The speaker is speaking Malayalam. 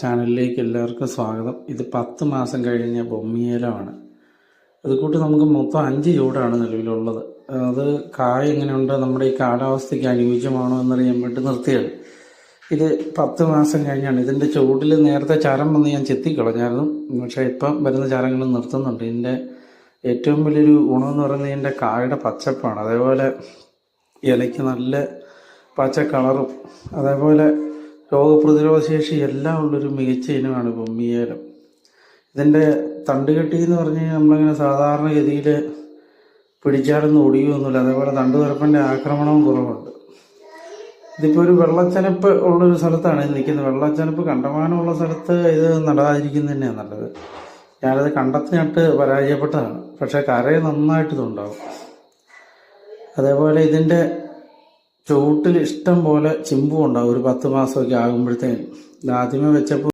ചാനലിലേക്ക് എല്ലാവർക്കും സ്വാഗതം. ഇത് 10 മാസം കഴിഞ്ഞ ബൊമ്മിയേലമാണ്. അതുകൂട്ട് നമുക്ക് മൊത്തം 5 ചൂടാണ് നിലവിലുള്ളത്. അത് കായ എങ്ങനെയുണ്ട്, നമ്മുടെ ഈ കാലാവസ്ഥയ്ക്ക് അനുയോജ്യമാണോ എന്നറിയാൻ വേണ്ടി നിർത്തിയത്. ഇത് 10 മാസം കഴിഞ്ഞാണ്. ഇതിൻ്റെ ചൂടിൽ നേരത്തെ ചരം വന്ന് ഞാൻ ചെത്തിക്കളഞ്ഞായിരുന്നു. പക്ഷേ ഇപ്പം വരുന്ന ചരങ്ങൾ നിർത്തുന്നുണ്ട്. ഇതിൻ്റെ ഏറ്റവും വലിയൊരു ഗുണമെന്ന് പറയുന്നത് ഇതിൻ്റെ കായയുടെ പച്ചപ്പാണ്. അതേപോലെ ഇലയ്ക്ക് നല്ല പച്ച കളറും അതേപോലെ രോഗപ്രതിരോധ ശേഷി എല്ലാം ഉള്ളൊരു മികച്ച ഇനമാണ് ബൊമ്മിയേലം. ഇതിൻ്റെ തണ്ടുകെട്ടി എന്ന് പറഞ്ഞു കഴിഞ്ഞാൽ നമ്മളിങ്ങനെ സാധാരണഗതിയിൽ പിടിച്ചാലൊന്നും ഒടിയുമൊന്നുമില്ല. അതേപോലെ തണ്ടുതുരപ്പൻ്റെ ആക്രമണവും കുറവുണ്ട്. ഇതിപ്പോൾ ഒരു വെള്ളച്ചനപ്പ് ഉള്ളൊരു സ്ഥലത്താണ് ഇത് നിൽക്കുന്നത്. വെള്ളച്ചനപ്പ് കണ്ടമാനമുള്ള സ്ഥലത്ത് ഇത് നടാതിരിക്കുന്നത് തന്നെയാണ് നല്ലത്. ഞാനത് കണ്ടത്തി നട്ട് പരാജയപ്പെട്ടതാണ്. പക്ഷേ കരയെ നന്നായിട്ട് ഇതുണ്ടാവും. അതേപോലെ ഇതിൻ്റെ ചുവട്ടിൽ ഇഷ്ടം പോലെ ചിമ്പും ഉണ്ടാവും. ഒരു 10 മാസമൊക്കെ ആകുമ്പോഴത്തേനും. ഇത് ആദ്യമേ വെച്ചപ്പോൾ